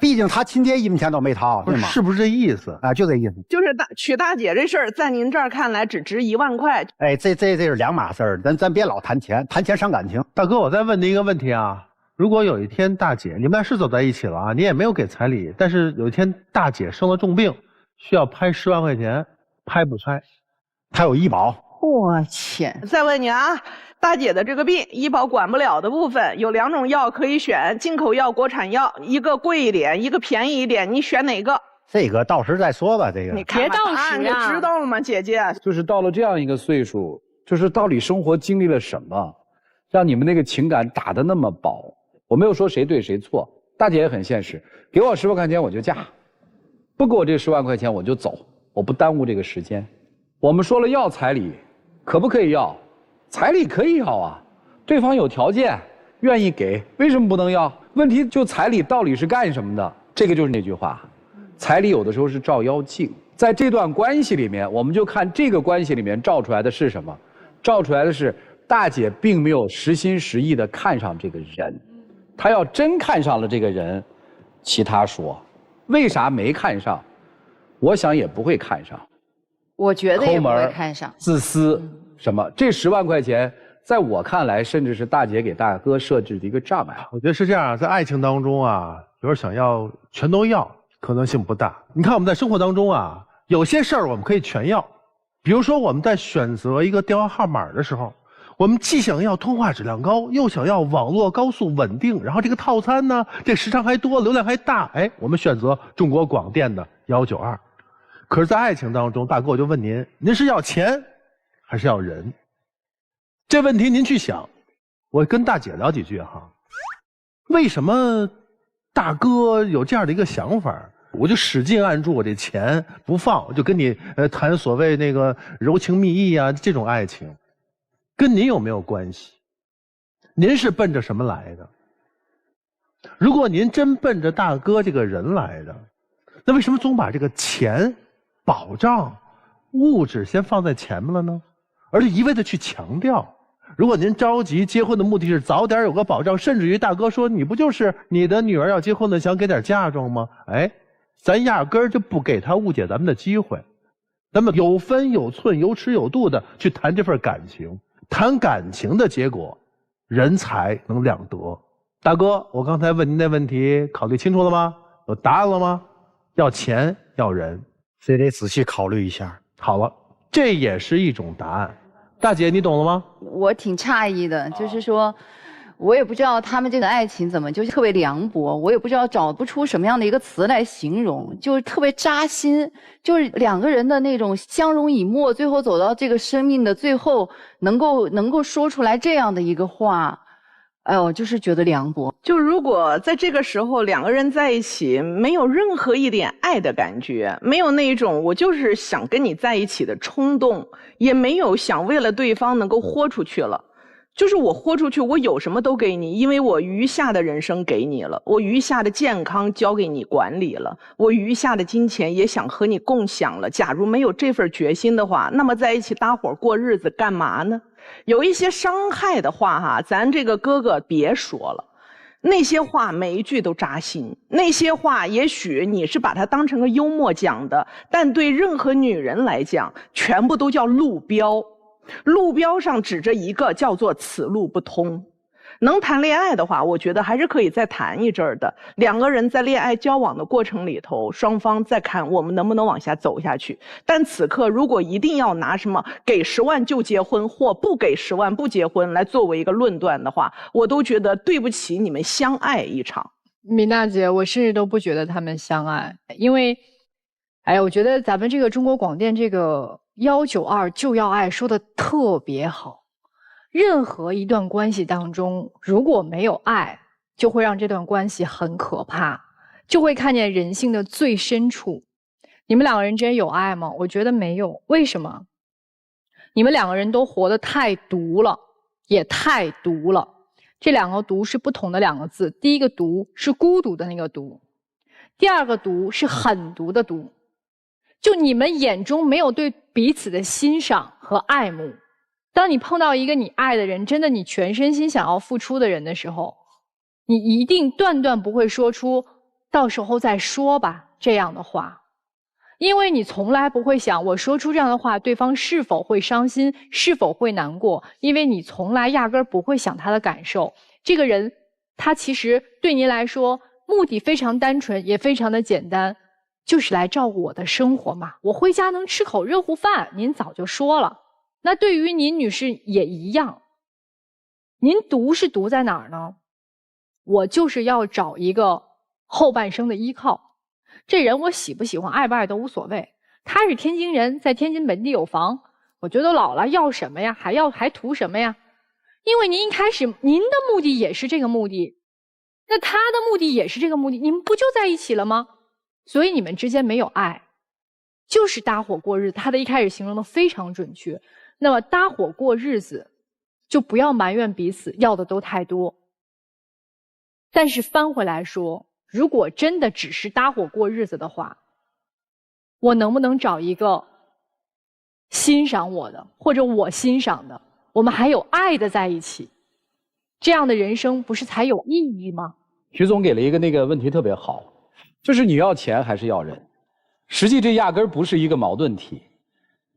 毕竟他亲爹1分钱都没掏，对吗？是不是这意思啊？就这意思。就是娶大姐这事儿，在您这儿看来只值1万块。哎，这是2码事儿，咱别老谈钱，谈钱伤感情。大哥，我再问您一个问题啊，如果有一天大姐，你们俩是走在一起了啊，你也没有给彩礼，但是有一天大姐生了重病，需要拍10万块钱，拍不拍？他有医保。我去！再问你啊，大姐的这个病，医保管不了的部分有2种药可以选，进口药、国产药，一个贵一点，一个便宜一点，你选哪个？这个到时再说吧。这个你看答案就知道了吗，姐姐？就是到了这样一个岁数，就是到底生活经历了什么，让你们那个情感打得那么薄？我没有说谁对谁错，大姐也很现实，给我10万块钱我就嫁，不给我这10万块钱我就走，我不耽误这个时间。我们说了要彩礼，可不可以要？彩礼可以要啊，对方有条件，愿意给，为什么不能要？问题就彩礼到底是干什么的？这个就是那句话，彩礼有的时候是照妖镜。在这段关系里面，我们就看这个关系里面照出来的是什么？照出来的是大姐并没有实心实意的看上这个人，她要真看上了这个人，其他说，为啥没看上？我想也不会看上。我觉得也不会看上。自私什么？这10万块钱，在我看来，甚至是大姐给大哥设置的一个障碍。我觉得是这样，在爱情当中啊，有人想要全都要，可能性不大。你看我们在生活当中啊，有些事儿我们可以全要，比如说我们在选择一个电话号码的时候，我们既想要通话质量高，又想要网络高速稳定，然后这个套餐呢，这时长还多，流量还大，哎，我们选择中国广电的192。可是，在爱情当中，大哥，我就问您，您是要钱还是要人？这问题您去想。我跟大姐聊几句哈，为什么大哥有这样的一个想法？我就使劲按住我这钱不放，就跟你谈所谓那个柔情蜜意啊，这种爱情，跟您有没有关系？您是奔着什么来的？如果您真奔着大哥这个人来的，那为什么总把这个钱、保障、物质先放在前面了呢？而且一味的去强调。如果您着急结婚的目的是早点有个保障，甚至于大哥说你不就是你的女儿要结婚了，想给点嫁妆吗？哎，咱压根儿就不给他误解咱们的机会，咱们有分有寸、有尺有度的去谈这份感情。谈感情的结果，人才能两得。大哥，我刚才问您那问题考虑清楚了吗？有答案了吗？要钱要人，这得仔细考虑一下。好了，这也是一种答案。大姐，你懂了吗？我挺诧异的，就是说，我也不知道他们这个爱情怎么就是特别凉薄，我也不知道找不出什么样的一个词来形容，就是特别扎心，就是两个人的那种相濡以沫，最后走到这个生命的最后，能够说出来这样的一个话。哎呦，就是觉得凉薄。就如果在这个时候两个人在一起，没有任何一点爱的感觉，没有那一种我就是想跟你在一起的冲动，也没有想为了对方能够豁出去了。就是我豁出去，我有什么都给你，因为我余下的人生给你了，我余下的健康交给你管理了，我余下的金钱也想和你共享了。假如没有这份决心的话，那么在一起搭伙过日子干嘛呢？有一些伤害的话哈，咱这个哥哥别说了，那些话每一句都扎心，那些话也许你是把它当成个幽默讲的，但对任何女人来讲，全部都叫路标。路标上指着一个叫做此路不通。能谈恋爱的话，我觉得还是可以再谈一阵儿的。两个人在恋爱交往的过程里头，双方再看我们能不能往下走下去。但此刻如果一定要拿什么给10万就结婚或不给10万不结婚来作为一个论断的话，我都觉得对不起你们相爱一场。米娜姐，我甚至都不觉得他们相爱，因为我觉得咱们这个中国广电这个192就要爱说的特别好。任何一段关系当中，如果没有爱，就会让这段关系很可怕，就会看见人性的最深处。你们两个人之间有爱吗？我觉得没有。为什么？你们两个人都活得太毒了，也太毒了。这两个毒是不同的两个字，第一个毒是孤独的那个毒，第二个毒是狠毒的毒。就你们眼中没有对彼此的欣赏和爱慕。当你碰到一个你爱的人，真的你全身心想要付出的人的时候，你一定断断不会说出到时候再说吧这样的话，因为你从来不会想我说出这样的话对方是否会伤心，是否会难过，因为你从来压根儿不会想他的感受。这个人他其实对您来说目的非常单纯，也非常的简单，就是来照顾我的生活嘛。我回家能吃口热乎饭，您早就说了。那对于您女士也一样，您毒是毒在哪儿呢？我就是要找一个后半生的依靠，这人我喜不喜欢爱不爱都无所谓，他是天津人，在天津本地有房，我觉得老了要什么呀，还图什么呀？因为您一开始您的目的也是这个目的，那他的目的也是这个目的，你们不就在一起了吗？所以你们之间没有爱，就是搭伙过日子。他的一开始形容的非常准确。那么搭伙过日子，就不要埋怨彼此要的都太多。但是翻回来说，如果真的只是搭伙过日子的话，我能不能找一个欣赏我的，或者我欣赏的，我们还有爱的在一起，这样的人生不是才有意义吗？徐总给了一个那个问题特别好，就是你要钱还是要人？实际这压根儿不是一个矛盾体，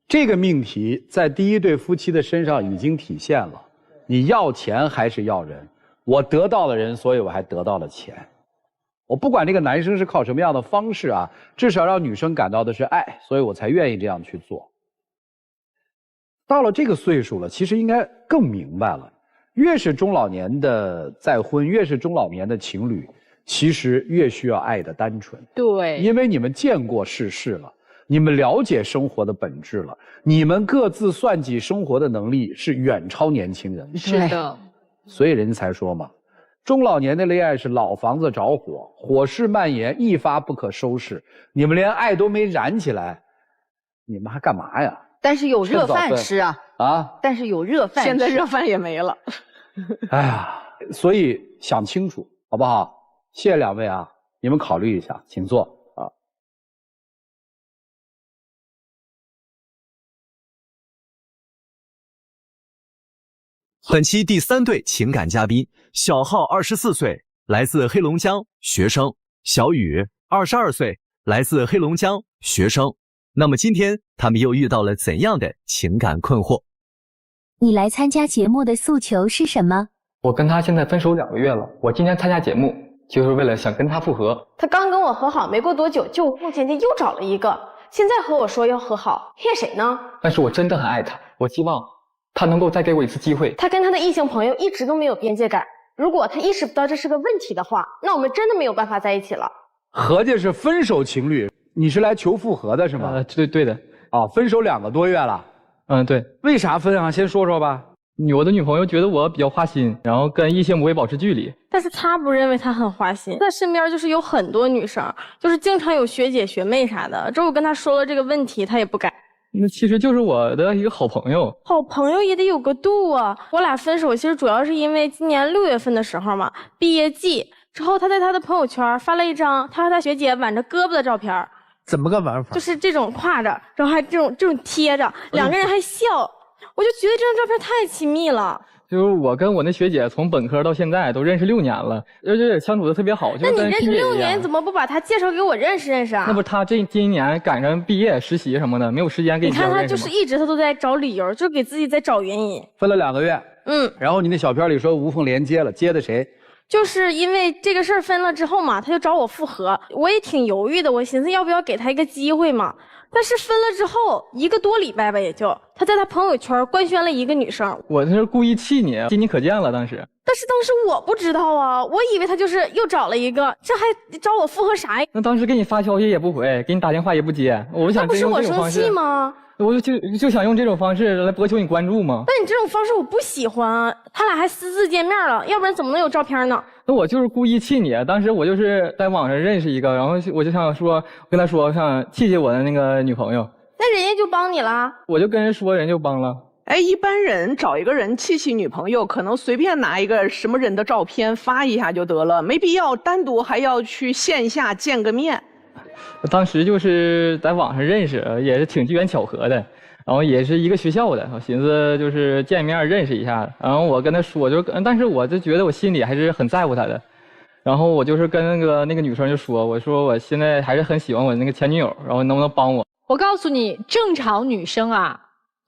这个命题在第一对夫妻的身上已经体现了。你要钱还是要人？我得到了人，所以我还得到了钱。我不管这个男生是靠什么样的方式啊，至少让女生感到的是爱，所以我才愿意这样去做。到了这个岁数了，其实应该更明白了，越是中老年的再婚，越是中老年的情侣，其实越需要爱的单纯。对，因为你们见过世事了，你们了解生活的本质了，你们各自算计生活的能力是远超年轻人。是的，所以人家才说嘛，中老年的恋爱是老房子着火，火势蔓延，一发不可收拾。你们连爱都没燃起来，你们还干嘛呀？但是有热饭吃啊！啊！但是有热饭吃，现在热饭也没了。哎呀，所以想清楚好不好？谢谢两位啊，你们考虑一下，请坐啊。本期第3对情感嘉宾，小浩24岁，来自黑龙江，学生；小雨22岁，来自黑龙江，学生。那么今天他们又遇到了怎样的情感困惑？你来参加节目的诉求是什么？我跟他现在分手2个月了，我今天参加节目就是为了想跟他复合。他刚跟我和好没过多久，就目前间又找了一个，现在和我说要和好，骗谁呢？但是我真的很爱他，我希望他能够再给我一次机会。他跟他的异性朋友一直都没有边界感，如果他意识不到这是个问题的话，那我们真的没有办法在一起了。合计是分手情侣，你是来求复合的是吗？对的。啊，分手2个多月了。对。为啥分啊？先说说吧。我的女朋友觉得我比较花心，然后跟异性不会保持距离。但是他不认为他很花心，他身边就是有很多女生，就是经常有学姐学妹啥的。之后我跟他说了这个问题，他也不改。那其实就是我的一个好朋友。好朋友也得有个度啊。我俩分手其实主要是因为今年6月份的时候嘛，毕业季之后，他在他的朋友圈发了一张他和他学姐挽着胳膊的照片。怎么个玩法？就是这种挎着，然后还这种贴着，2个人还笑，我就觉得这张照片太亲密了。就是我跟我那学姐从本科到现在都认识6年了，而且也相处的特别好。那你认识6年，怎么不把他介绍给我认识认识啊？那不是他今年赶上毕业实习什么的，没有时间给你介绍认识吗？你看他就是一直他都在找理由，就给自己在找原因。分了2个月，然后你那小片里说无缝连接了，接的谁？就是因为这个事儿分了之后嘛，他就找我复合，我也挺犹豫的，我寻思要不要给他一个机会嘛。但是分了之后1个多礼拜吧，也就他在他朋友圈官宣了一个女生。我这是故意气你，心你可见了当时。但是当时我不知道啊，我以为他就是又找了一个，这还找我复合啥呀？那当时给你发消息也不回，给你打电话也不接，我想真用这种方式。那不是我生气吗？我就想用这种方式来博求你关注吗？但你这种方式我不喜欢，他俩还私自见面了，要不然怎么能有照片呢？那我就是故意气你，当时我就是在网上认识一个，然后我就想说跟他说想气我的那个女朋友，那人家就帮你了，我就跟人说，人就帮了。哎，一般人找一个人气女朋友，可能随便拿一个什么人的照片发一下就得了，没必要单独还要去线下见个面。当时就是在网上认识，也是挺机缘巧合的，然后也是一个学校的，我寻思就是见面认识一下，然后我跟他说，但是我就觉得我心里还是很在乎他的，然后我就是跟那个女生就说，我说我现在还是很喜欢我那个前女友，然后能不能帮我？我告诉你，正常女生啊，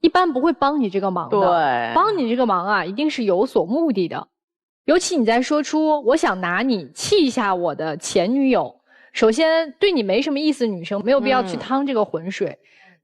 一般不会帮你这个忙的。对，帮你这个忙啊，一定是有所目的的。尤其你在说出我想拿你气一下我的前女友，首先对你没什么意思，女生没有必要去趟这个浑水。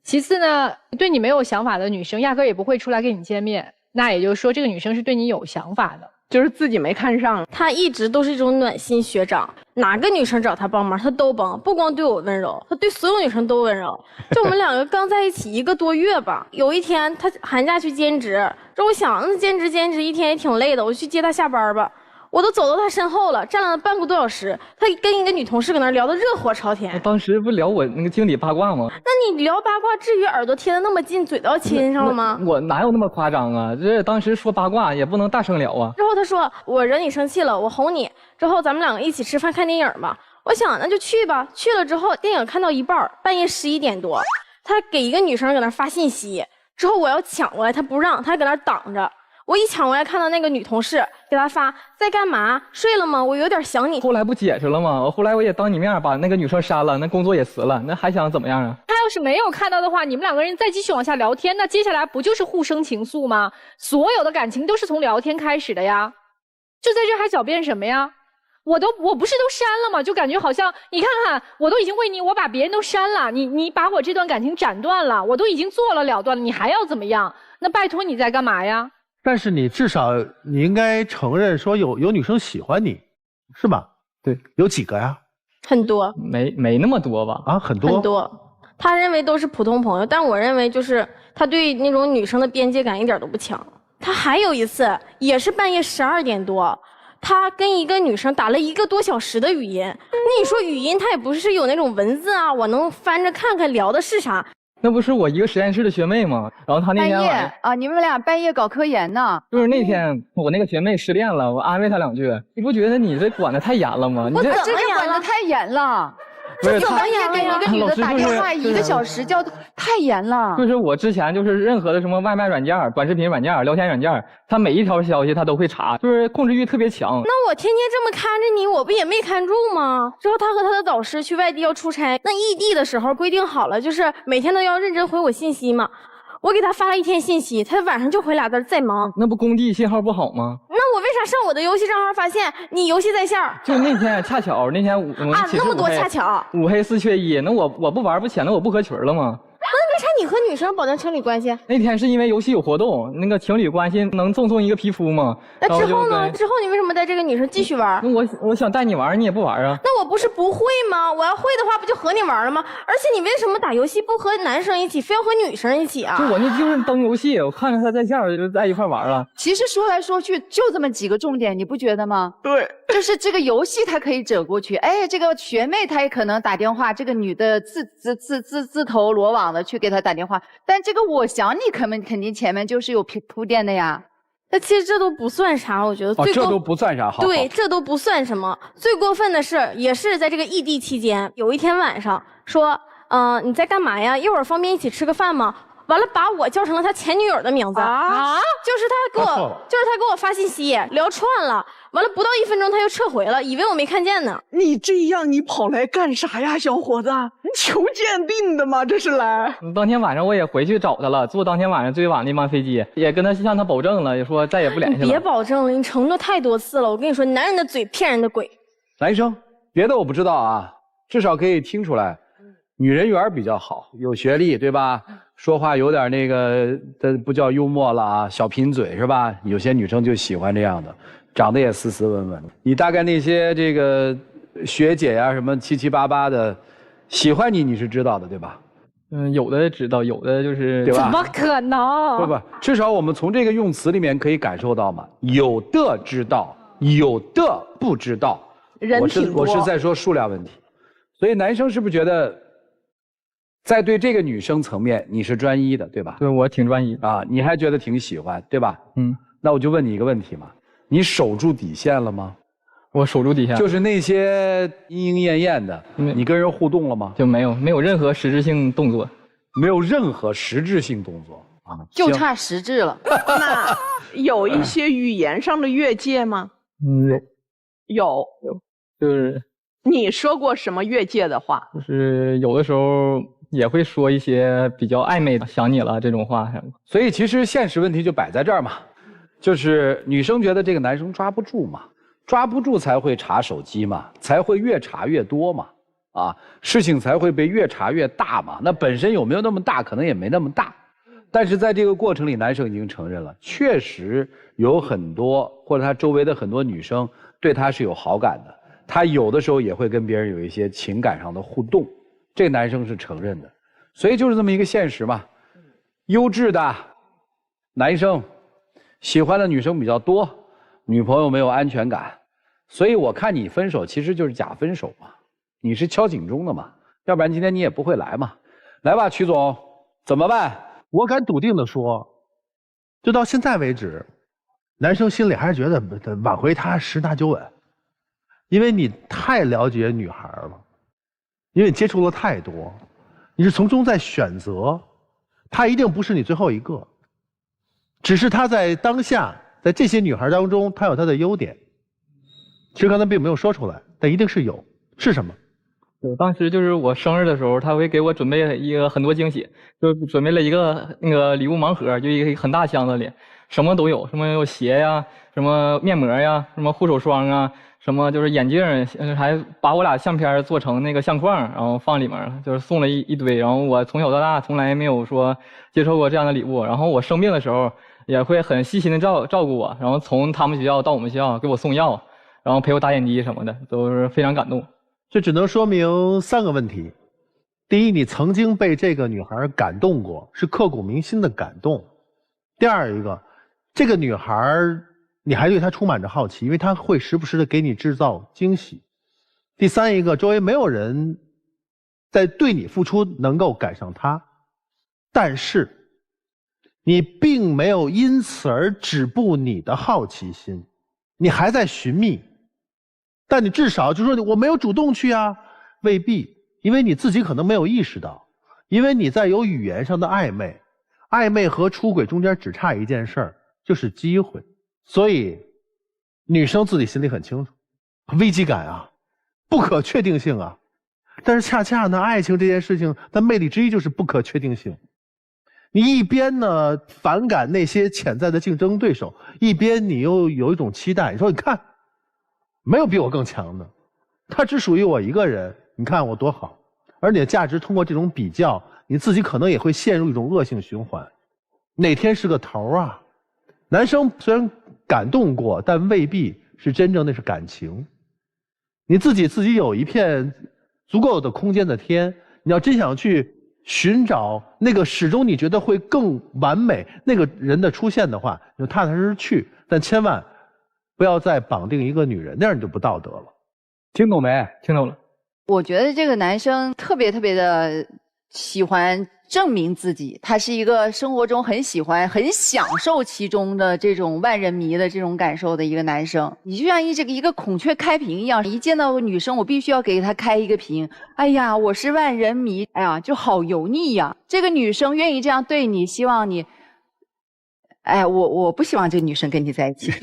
其次呢，对你没有想法的女生，压根儿也不会出来跟你见面。那也就是说，这个女生是对你有想法的，就是自己没看上。他一直都是一种暖心学长，哪个女生找他帮忙，他都帮，不光对我温柔，他对所有女生都温柔。就我们两个刚在一起1个多月吧，有一天他寒假去兼职，这我想那兼职一天也挺累的，我去接他下班吧。我都走到他身后了，站了半个多小时，他跟一个女同事搁那聊得热火朝天。当时不聊我那个经理八卦吗？那你聊八卦，至于耳朵贴得那么近，嘴都要亲上了吗？我哪有那么夸张啊？这当时说八卦也不能大声聊啊。之后他说我惹你生气了，我哄你，之后咱们两个一起吃饭看电影吧。我想那就去吧。去了之后，电影看到一半，半夜11点多，他给一个女生搁那发信息，之后我要抢过来，他不让，他还搁那挡着。我一抢过来，看到那个女同事给他发在干嘛？睡了吗？我有点想你。后来不解释了吗？后来我也当你面把那个女生删了，那工作也辞了，那还想怎么样啊？他要是没有看到的话，你们两个人再继续往下聊天，那接下来不就是互生情愫吗？所有的感情都是从聊天开始的呀，就在这还狡辩什么呀？我不是都删了吗？就感觉好像你看看，我都已经为你，我把别人都删了，你把我这段感情斩断了，我都已经做了了断了，你还要怎么样？那拜托你在干嘛呀？但是你至少你应该承认说有女生喜欢你，是吧？对，有几个呀？很多，没那么多吧？啊，很多。很多。他认为都是普通朋友，但我认为就是他对那种女生的边界感一点都不强。他还有一次也是半夜12点多，他跟一个女生打了1个多小时的语音。那你说语音他也不是有那种文字啊，我能翻着看看聊的是啥。那不是我一个实验室的学妹吗？然后她那天半夜啊，你们俩半夜搞科研呢？就是那天我那个学妹失恋了，我安慰她2句。你不觉得你这管得太严了吗？你这管得太严了。这怎么严了呀？给一个女的打电话1个小时叫太严了。就是我之前就是任何的什么外卖软件、短视频软件、聊天软件，他每一条消息他都会查，就是控制欲特别强。那我天天这么看着你，我不也没看住吗？之后他和他的导师去外地要出差，那异地的时候规定好了，就是每天都要认真回我信息嘛。我给他发了1天信息，他晚上就回俩字在忙。那不工地信号不好吗？那我为啥上我的游戏账号发现你游戏在线？就那天恰巧那天我们那么多恰巧，5黑4缺1，那我不玩不显得我不合群了吗？那为啥你和女生保证情侣关系？那天是因为游戏有活动，那个情侣关系能赠送一个皮肤吗？那之后呢？之后你为什么带这个女生继续玩？我想带你玩，你也不玩啊？那我不是不会吗？我要会的话，不就和你玩了吗？而且你为什么打游戏不和男生一起，非要和女生一起啊？就我那就是登游戏，我看着他在线，就在一块玩了。其实说来说去就这么几个重点，你不觉得吗？对，就是这个游戏它可以折过去，哎，这个学妹她也可能打电话，这个女的自投罗网的去给她打电话，但这个我想你肯定前面就是有铺垫的呀。那其实这都不算啥，我觉得这都不算啥。好，对，这都不算什么。最过分的是，也是在这个异地期间，有一天晚上说，你在干嘛呀？一会儿方便一起吃个饭吗？完了，把我叫成了他前女友的名字啊！就是他给我发信息聊串了，完了不到1分钟他又撤回了，以为我没看见呢。你这样你跑来干啥呀，小伙子？你求鉴定的吗？这是来？当天晚上我也回去找他了，坐当天晚上最晚那班飞机，也跟他向他保证了，也说再也不联系了。你别保证了，你承诺太多次了。我跟你说，男人的嘴骗人的鬼。男生别的我不知道啊，至少可以听出来，女人缘比较好，有学历，对吧？说话有点那个，不叫幽默了啊，小贫嘴是吧？有些女生就喜欢这样的，长得也斯斯文文。你大概那些这个学姐呀，什么七七八八的，喜欢你是知道的，对吧？有的知道，有的就是对吧？怎么可能？不，至少我们从这个用词里面可以感受到嘛，有的知道，有的不知道。人挺多。我是在说数量问题，所以男生是不是觉得？在对这个女生层面，你是专一的，对吧？对，我挺专一啊，你还觉得挺喜欢，对吧？那我就问你一个问题嘛，你守住底线了吗？我守住底线，就是那些莺莺燕燕的，你跟人互动了吗？就没有任何实质性动作，没有任何实质性动作啊，就差实质了。那有一些语言上的越界吗？有，就是你说过什么越界的话？就是有的时候也会说一些比较暧昧的想你了这种话。所以其实现实问题就摆在这儿嘛，就是女生觉得这个男生抓不住嘛，抓不住才会查手机嘛，才会越查越多嘛，啊，事情才会被越查越大嘛。那本身有没有那么大，可能也没那么大，但是在这个过程里，男生已经承认了，确实有很多或者他周围的很多女生对他是有好感的，他有的时候也会跟别人有一些情感上的互动，这个男生是承认的，所以就是这么一个现实嘛。优质的男生喜欢的女生比较多，女朋友没有安全感，所以我看你分手其实就是假分手嘛，你是敲警钟的嘛，要不然今天你也不会来嘛。来吧，曲总，怎么办？我敢笃定的说，就到现在为止，男生心里还是觉得挽回她十拿九稳，因为你太了解女孩了，因为你接触了太多，你是从中在选择，她一定不是你最后一个，只是她在当下，在这些女孩当中，她有她的优点，其实刚才并没有说出来，但一定是有，是什么？当时就是我生日的时候，他会给我准备一个很多惊喜，就准备了一个那个礼物盲盒，就一个很大箱子里，什么都有，什么有鞋呀，什么面膜呀，什么护手霜啊，什么就是眼镜，还把我俩相片做成那个相框，然后放里面，就是送了一堆。然后我从小到大从来没有说接受过这样的礼物，然后我生病的时候也会很细心的照顾我，然后从他们学校到我们学校给我送药，然后陪我打点滴什么的，都是非常感动。这只能说明3个问题：第一，你曾经被这个女孩感动过，是刻骨铭心的感动；第二一个，这个女孩你还对她充满着好奇，因为她会时不时的给你制造惊喜；第三一个，周围没有人在对你付出能够赶上她，但是你并没有因此而止步你的好奇心，你还在寻觅。但你至少就说我没有主动去啊，未必，因为你自己可能没有意识到，因为你在有语言上的暧昧，暧昧和出轨中间只差一件事儿，就是机会。所以女生自己心里很清楚，危机感啊，不可确定性啊，但是恰恰呢，爱情这件事情它魅力之一就是不可确定性。你一边呢反感那些潜在的竞争对手，一边你又有一种期待，你说你看没有比我更强的，他只属于我一个人，你看我多好。而你的价值通过这种比较，你自己可能也会陷入一种恶性循环，哪天是个头啊。男生虽然感动过，但未必是真正的是感情。你自己有一片足够的空间的天，你要真想去寻找那个始终你觉得会更完美那个人的出现的话，你就踏踏实实去，但千万不要再绑定一个女人，那样你就不道德了。听懂没？听懂了。我觉得这个男生特别的喜欢证明自己，他是一个生活中很喜欢、很享受其中的这种万人迷的这种感受的一个男生。你就像一个孔雀开屏一样，一见到女生，我必须要给她开一个屏。哎呀，我是万人迷，哎呀，就好油腻呀。这个女生愿意这样对你，希望你。哎，我不希望这个女生跟你在一起。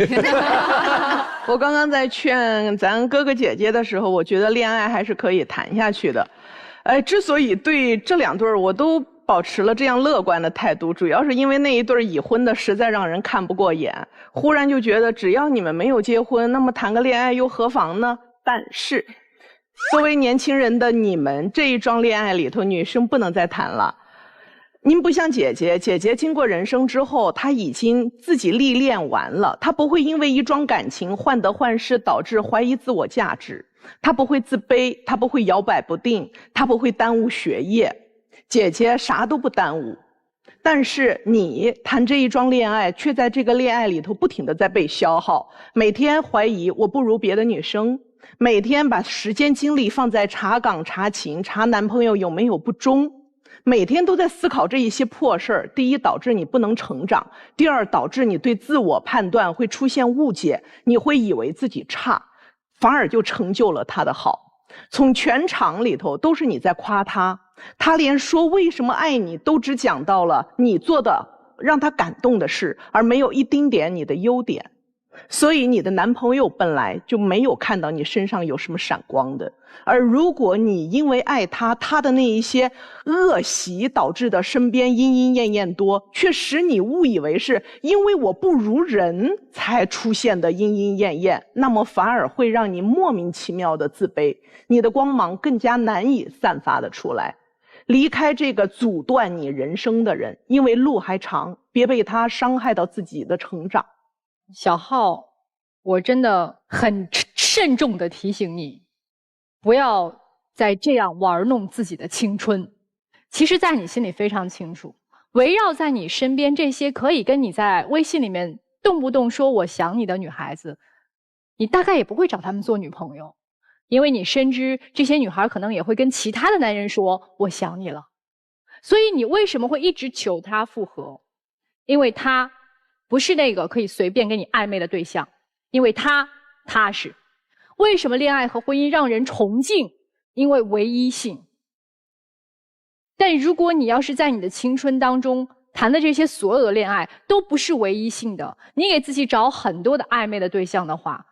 我刚刚在劝咱哥哥姐姐的时候，我觉得恋爱还是可以谈下去的。之所以对这2对我都保持了这样乐观的态度，主要是因为那一对已婚的实在让人看不过眼。忽然就觉得，只要你们没有结婚，那么谈个恋爱又何妨呢？但是，作为年轻人的你们，这一桩恋爱里头，女生不能再谈了。您不像姐姐经过人生之后，她已经自己历练完了，她不会因为一桩感情患得患失导致怀疑自我价值，她不会自卑，她不会摇摆不定，她不会耽误学业。姐姐啥都不耽误，但是你谈这一桩恋爱，却在这个恋爱里头不停地在被消耗，每天怀疑我不如别的女生，每天把时间精力放在查岗查勤，查男朋友有没有不忠。每天都在思考这一些破事儿，第一导致你不能成长，第二导致你对自我判断会出现误解，你会以为自己差，反而就成就了他的好。从全场里头都是你在夸他，他连说为什么爱你都只讲到了你做的让他感动的事，而没有一丁点你的优点。所以你的男朋友本来就没有看到你身上有什么闪光的。而如果你因为爱他，他的那一些恶习导致的身边莺莺燕燕多，却使你误以为是因为我不如人才出现的莺莺燕燕，那么反而会让你莫名其妙的自卑，你的光芒更加难以散发的出来。离开这个阻断你人生的人，因为路还长，别被他伤害到自己的成长。小浩，我真的很慎重的提醒你，不要再这样玩弄自己的青春。其实在你心里非常清楚，围绕在你身边这些可以跟你在微信里面动不动说我想你的女孩子，你大概也不会找她们做女朋友，因为你深知这些女孩可能也会跟其他的男人说我想你了。所以你为什么会一直求她复合？因为她不是那个可以随便跟你暧昧的对象，因为她踏实。为什么恋爱和婚姻让人崇敬？因为唯一性。但如果你要是在你的青春当中谈的这些所有的恋爱都不是唯一性的，你给自己找很多的暧昧的对象的话，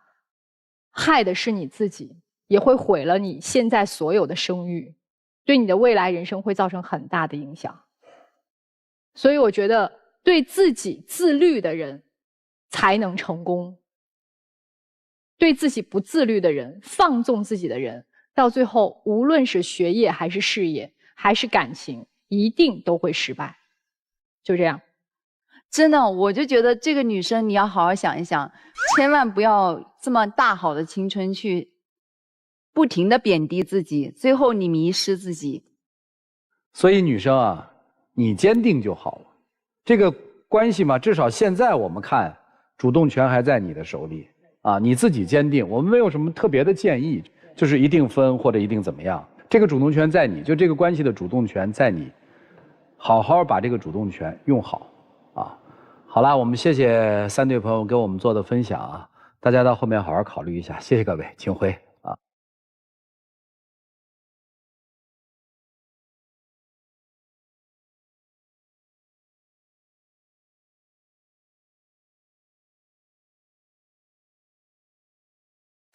害的是你自己，也会毁了你现在所有的声誉，对你的未来人生会造成很大的影响。所以我觉得对自己自律的人才能成功，对自己不自律的人，放纵自己的人，到最后无论是学业还是事业还是感情，一定都会失败。就这样。真的，我就觉得这个女生你要好好想一想，千万不要这么大好的青春去不停的贬低自己，最后你迷失自己。所以女生啊，你坚定就好了。这个关系嘛，至少现在我们看，主动权还在你的手里啊，你自己坚定。我们没有什么特别的建议，就是一定分或者一定怎么样。这个主动权在你，就这个关系的主动权在你，好好把这个主动权用好啊。好啦，我们谢谢3对朋友给我们做的分享啊，大家到后面好好考虑一下，谢谢各位，请回啊。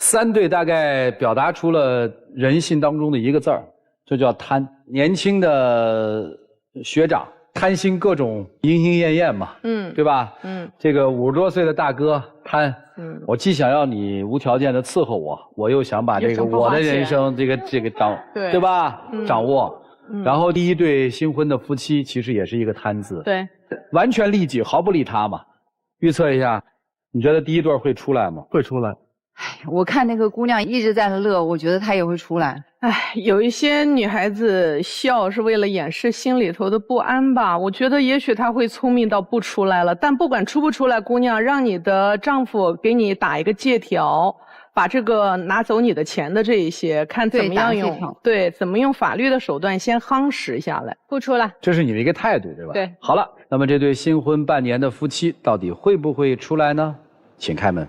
3对大概表达出了人性当中的一个字儿，就叫贪。年轻的学长贪心各种莺莺燕燕嘛，对吧？这个50多岁的大哥贪，我既想要你无条件的伺候我，我又想把这个我的人生这个对吧？掌握。然后第一对新婚的夫妻其实也是一个贪字，对，完全利己，毫不利他嘛。预测一下，你觉得第一对会出来吗？会出来。我看那个姑娘一直在乐，我觉得她也会出来。有一些女孩子笑是为了掩饰心里头的不安吧。我觉得也许她会聪明到不出来了，但不管出不出来，姑娘，让你的丈夫给你打一个借条，把这个拿走你的钱的这一些，看怎么样用，对，怎么用法律的手段先夯实下来，不出来。这是你的一个态度，对吧？对。好了，那么这对新婚半年的夫妻到底会不会出来呢？请开门。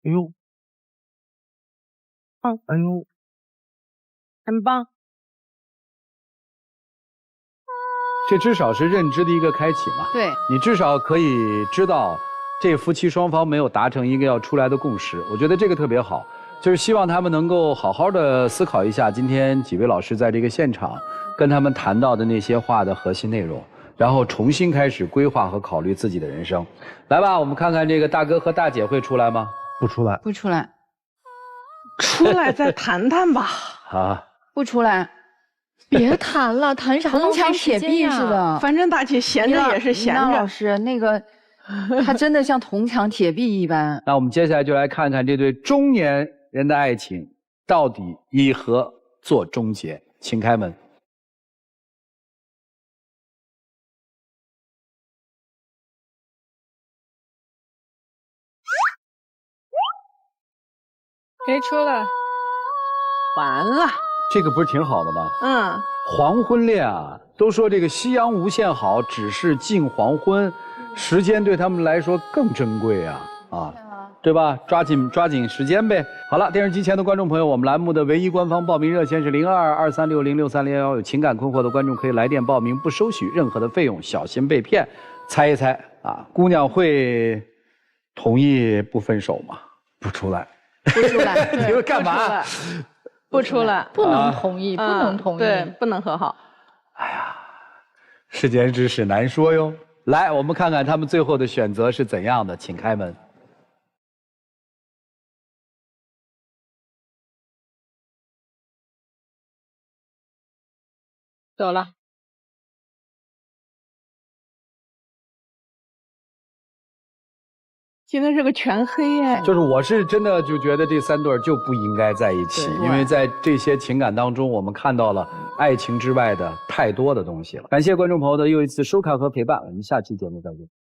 哎呦，哎呦，很棒。这至少是认知的一个开启嘛。对，你至少可以知道，这夫妻双方没有达成一个要出来的共识。我觉得这个特别好，就是希望他们能够好好的思考一下今天几位老师在这个现场跟他们谈到的那些话的核心内容，然后重新开始规划和考虑自己的人生。来吧，我们看看这个大哥和大姐会出来吗？不出来，不出来，出来再谈谈吧。啊，不出来，别谈了，谈啥？铜墙铁壁似的。反正大姐闲着也是闲着。老师，那个他真的像铜墙铁壁一般。那我们接下来就来看看这对中年人的爱情到底以何做终结。请开门。可以出来。完了，这个不是挺好的吗？黄昏恋啊，都说这个夕阳无限好，只是近黄昏，时间对他们来说更珍贵啊！对吧？抓紧时间呗。好了，电视机前的观众朋友，我们栏目的唯一官方报名热线是0223606311，有情感困惑的观众可以来电报名，不收取任何的费用，小心被骗。猜一猜啊，姑娘会同意不分手吗？不出来，不出来，你们干嘛？不出来，不能同意，不能同意，对，不能和好。世间之事难说哟。来，我们看看他们最后的选择是怎样的，请开门。走了。现在是个全黑哎，就是我是真的就觉得这3对就不应该在一起，因为在这些情感当中，我们看到了爱情之外的太多的东西了。感谢观众朋友的又一次收看和陪伴，我们下期节目再见。